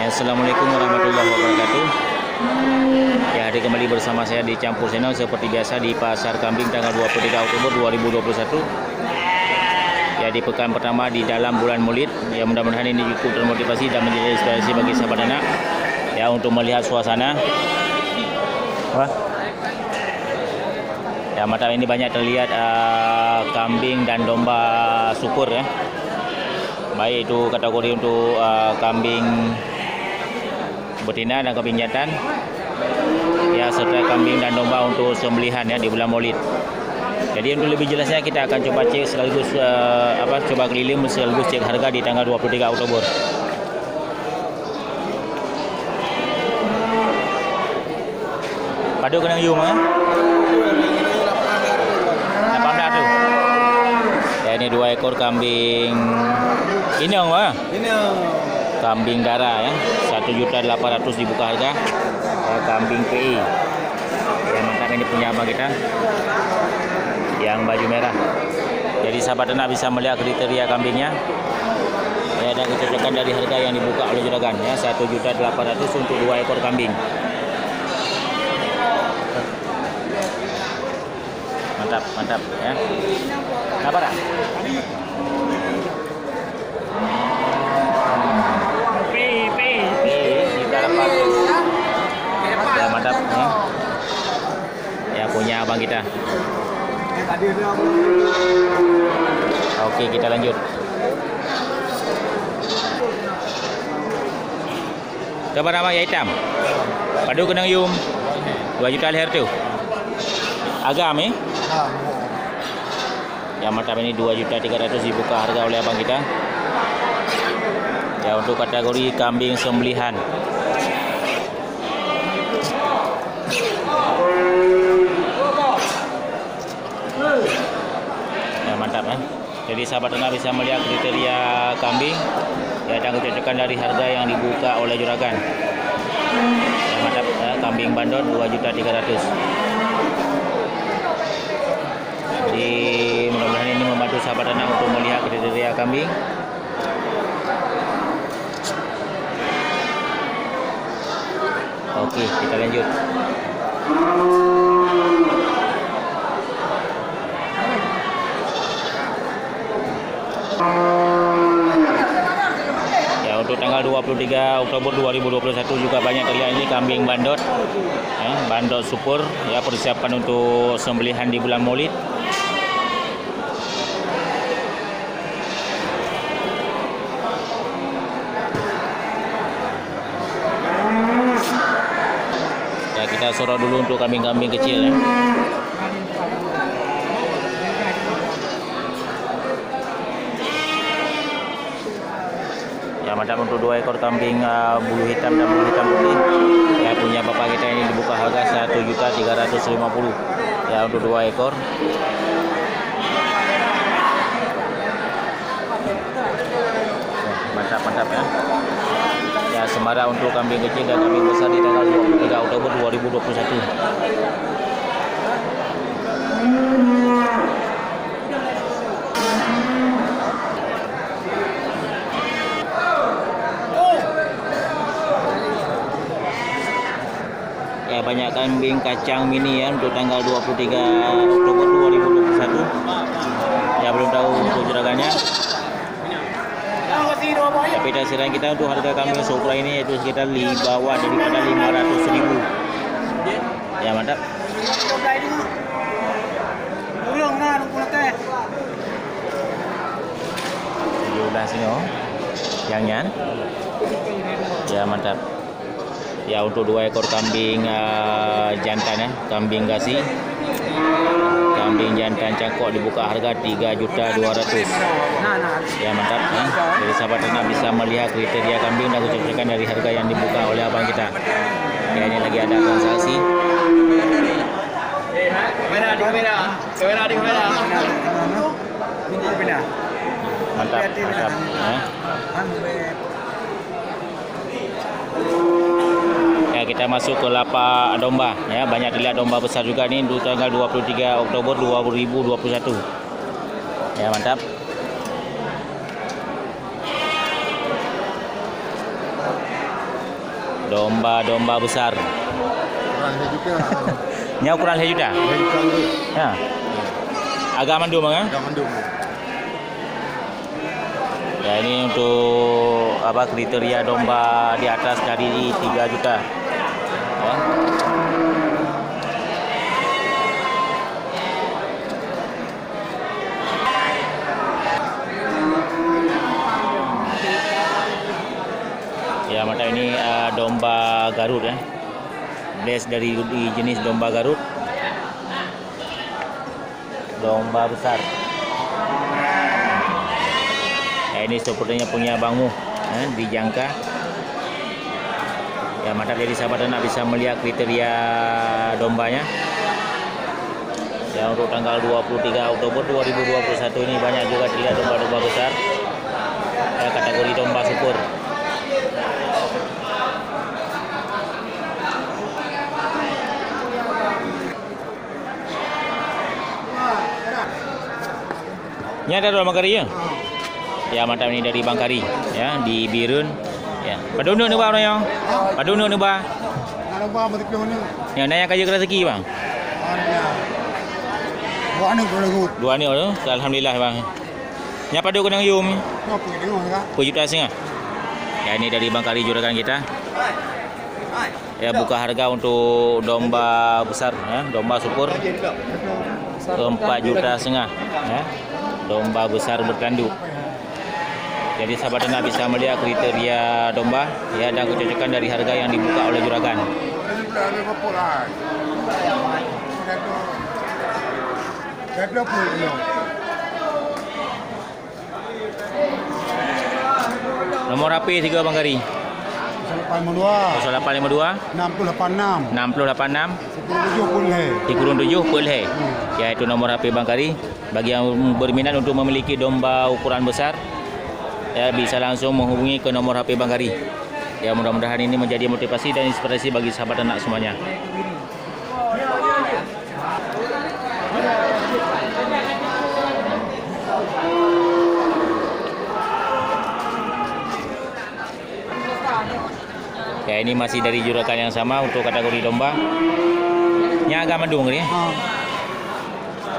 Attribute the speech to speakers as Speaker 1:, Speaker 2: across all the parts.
Speaker 1: Assalamualaikum warahmatullahi wabarakatuh. Ya, hari kembali bersama saya di Campur Channel seperti biasa di Pasar Kambing tanggal 23 Oktober 2021. Ya, di pekan pertama di dalam bulan Maulid. Ya, mudah-mudahan ini cukup termotivasi dan menjadi inspirasi bagi sahabat anak ya untuk melihat suasana. Wah. Ya, mata ini banyak terlihat kambing dan domba syukur ya. Baik itu kategori untuk kambing betina dan kambing jantan ya, serta kambing dan domba untuk sembelihan ya di bulan Maulid. Jadi untuk lebih jelasnya kita akan coba cek sekaligus coba keliling sekaligus cek harga di tanggal 23 Oktober. Padu kena yum ah. 18 tuh. Ya, ini 2 ekor kambing Inong wah. Kambing darah ya. 1.800.000 dibuka harga. Kambing PI. Yang mantap, ini punya abang kita. Yang baju merah. Jadi sahabat ternak bisa melihat kriteria kambingnya. Ya, dan kecocokan dari harga yang dibuka oleh juragan ya, 1.800.000 untuk 2 ekor kambing. Mantap ya. Apa dah? Ya, mantap ya. Ya, punya abang kita. Oke, kita lanjut. Coba nama ya hitam. Padu kenang yum. 2 juta leher tu. Agam eh? Ya, mantap, ini 2.300.000 dibuka harga oleh abang kita. Ya, untuk kategori kambing sembelihan. Ya, mantap ya. Jadi sahabat ternak bisa melihat kriteria kambing ya, dan kecocokan dari harga yang dibuka oleh juragan. Ya, mantap ya. Kambing bandot 2.300.000. Jadi mudah-mudahan ini membantu sahabat ternak untuk melihat kriteria kambing. Oke, kita lanjut. Ya, untuk tanggal 23 Oktober 2021 juga banyak terlihat ini kambing bandot. Bandot super ya, persiapan untuk sembelihan di bulan Maulid. Ya, kita sorot dulu untuk kambing-kambing kecil ya. Ya, mantap, untuk 2 ekor kambing bulu hitam dan bulu hitam putih ya, punya bapak kita ini dibuka harga 1.350.000 ya, untuk 2 ekor. Mantap ya. Ya, semara untuk kambing kecil dan kambing besar di tanggal 23 Oktober 2021. Ya, banyak kambing kacang mini ya untuk tanggal 23 Oktober 2021. Ya, belum tahu untuk juragannya. Tapi tasiran kita untuk harga kambing sokra ini yaitu sekitar di bawah daripada 500.000. Ya, mantap. Sini oh. Yang nyan. Ya, mantap. Ya, untuk 2 ekor kambing jantan ya, kambing gasi. Kambing jantan cangkok dibuka harga 3.200.000. Ya, mantap ya. Jadi sahabat ternak bisa melihat kriteria kambing dan kecocokan dari harga yang dibuka oleh abang kita. Ya, ini lagi ada transaksi. Mantap ya. Ya, kita masuk ke lapak domba ya, banyak dilihat domba besar juga nih untuk tanggal 23 Oktober 2021. Ya, mantap. Domba besar.
Speaker 2: Ukurannya juga.
Speaker 1: Ini ukuran sejuta.
Speaker 2: Juta dulu.
Speaker 1: Ya. Agak mandum kan?
Speaker 2: Agak mendung.
Speaker 1: Ya, ini untuk kriteria domba di atas dari 3 juta. Ya. Ya, mata ini domba Garut ya. Bless dari jenis domba Garut. Domba besar. Ya, ini sepertinya punya bangmu dijangka. Ya, mata dari sahabat ternak bisa melihat kriteria dombanya. Ya, untuk tanggal 23 Oktober 2021 ini banyak juga dilihat domba-domba besar. Ya, kategori domba super. Ini ada domba kari ya? Ya, mantap, ini dari Bang Kari ya, di Birun ya. Padunuk ni ba orang yang? Padunuk ni ba?
Speaker 2: Ada apa betul ni?
Speaker 1: Ya, naya kerja rezeki bang.
Speaker 2: Dua ni berlagut.
Speaker 1: Dua ni tu, alhamdulillah bang. Nya padu kena yum.
Speaker 2: Apa ni orang?
Speaker 1: 1 juta setengah. Ya, ini dari Bang Kari juragan kita. Ya, buka harga untuk domba besar ya, domba super 4 juta setengah ya. Domba besar bertanduk. Jadi sahabat ternak bisa melihat kriteria domba ya dan kecocokan dari harga yang dibuka oleh juragan. Nomor HP 3 Bang Kari. 0852
Speaker 2: 6086
Speaker 1: 6086
Speaker 2: 7
Speaker 1: Pulhe. Ya, itu nomor HP Bang Kari. Bagi yang berminat untuk memiliki domba ukuran besar, ya bisa langsung menghubungi ke nomor HP Bang Kari. Ya, mudah-mudahan ini menjadi motivasi dan inspirasi bagi sahabat ternak semuanya. Ya, ini masih dari juragan yang sama untuk kategori domba. Ini agak mendung ni.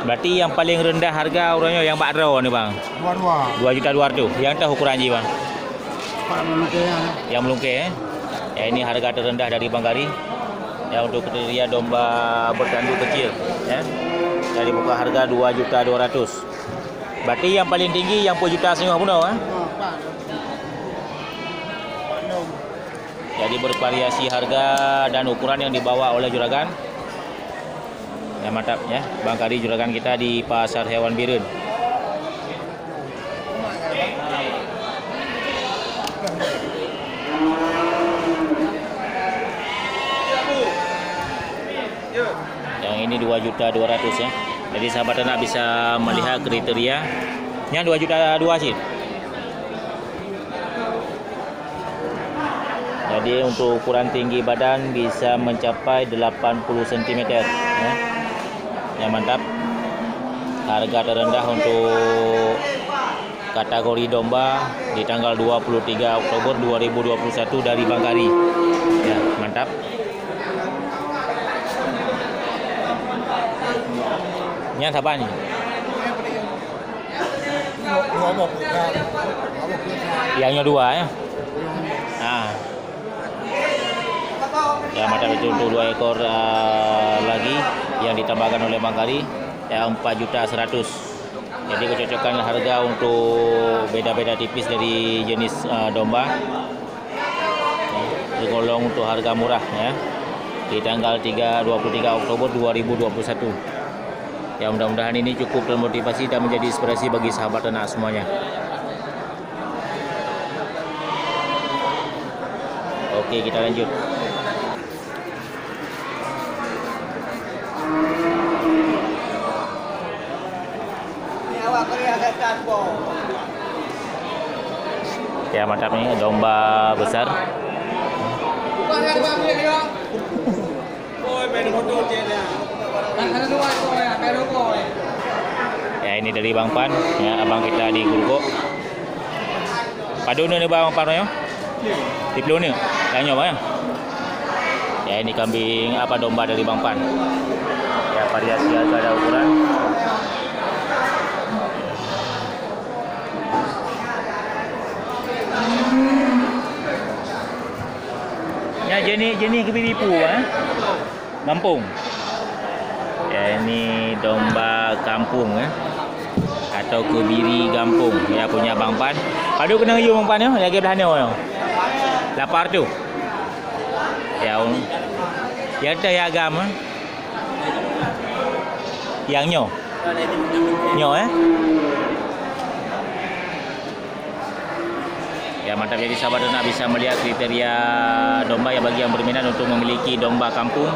Speaker 1: Berarti yang paling rendah harga orangnya yang bakro ni bang. 2.200.000. Yang tahu ukuran je bang. Yang melungkih Ya, ini harga terendah dari Bang Kari. Ya, untuk kriteria domba bertanduk kecil ya. Dari buka harga 2.200.000. Berarti yang paling tinggi yang 1 juta setengah pun kan? Jadi bervariasi harga dan ukuran yang dibawa oleh juragan. Ya, mantap ya, Bang Kari juragan kita di Pasar Hewan Birun. Yang ini 2.200.000 ya. Jadi sahabat ternak bisa melihat kriteria. Yang 2.200.000 sih. Jadi untuk ukuran tinggi badan bisa mencapai 80 cm ya. Ya, mantap. Harga terendah untuk kategori domba di tanggal 23 Oktober 2021 dari Bang Kari. Ya, mantap. Ini apa nih? Yangnya 2 ya. Nah. Ya, mantap, itu untuk 2 ekor lagi yang ditambahkan oleh Bang Kari ya, 4.100.000. Jadi kecocokan harga untuk beda-beda tipis dari jenis domba tergolong untuk harga murah ya di tanggal 23 Oktober 2021. Ya, mudah-mudahan ini cukup termotivasi dan menjadi inspirasi bagi sahabat ternak semuanya. Oke, kita lanjut. Ya, mantap nih domba besar. Ya, ini dari Bang Pan ya, abang kita di Gurko. Padu ni bang Pan ya? Di Pelu ni. Tanya bang ya. Ya, ini kambing domba dari Bang Pan. Ya, variasi harga dan ukuran. Ya, jenis kebiripu Kampung. Ya, ini domba kampung atau kebiri kampung ya, punya Bang Pan. Padu kena hiu Bang Pan ya, lagi belah ni lapar tu. Ya, ya ada ya agam yang nyo ya, mantap. Jadi sahabat ternak bisa melihat kriteria domba yang bagi yang berminat untuk memiliki domba kampung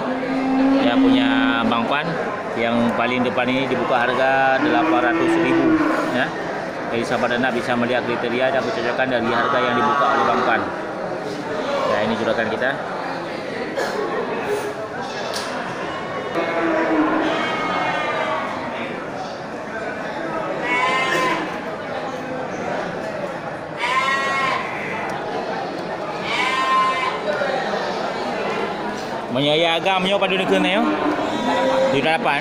Speaker 1: ya, punya Bang Pan. Yang paling depan ini dibuka harga 800.000 ya. Jadi sahabat ternak bisa melihat kriteria dan kecocokan dari harga yang dibuka oleh Bang Pan. Ya, ini juragan kita. Menyaya agamnya pada negara ni di hadapan.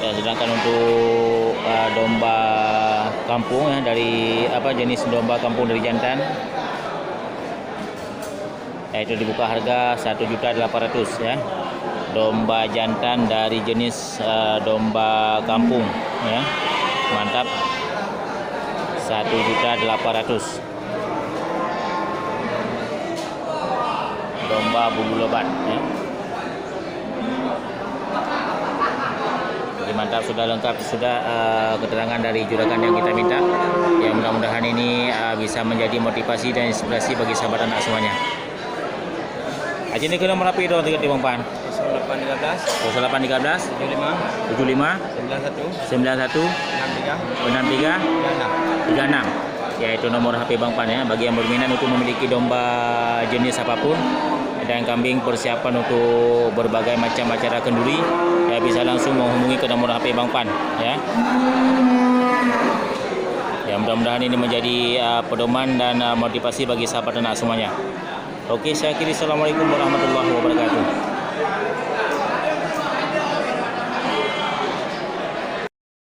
Speaker 1: Ya, sedangkan untuk domba kampung ya, dari jenis domba kampung dari jantan, itu dibuka harga 1.800.000 ya. Domba jantan dari jenis domba kampung ya. Mantap. 1.800.000. Domba bulu lebat ya. Jadi mantap, sudah lengkap, sudah keterangan dari juragan yang kita minta. Ya, mudah-mudahan ini bisa menjadi motivasi dan inspirasi bagi sahabat anak semuanya. Aja ni kena merapi dong tiga Bang Pan. 0813 75 91 63 36. Ya, itu nomor HP Bang Pan ya, bagi yang berminat untuk memiliki domba jenis apapun dan kambing persiapan untuk berbagai macam acara kenduri, ya bisa langsung menghubungi ke nomor HP Bang Pan ya. Ya, mudah-mudahan ini menjadi pedoman dan motivasi bagi sahabat ternak semuanya. Okey, saya akhiri. Assalamualaikum warahmatullahi wabarakatuh.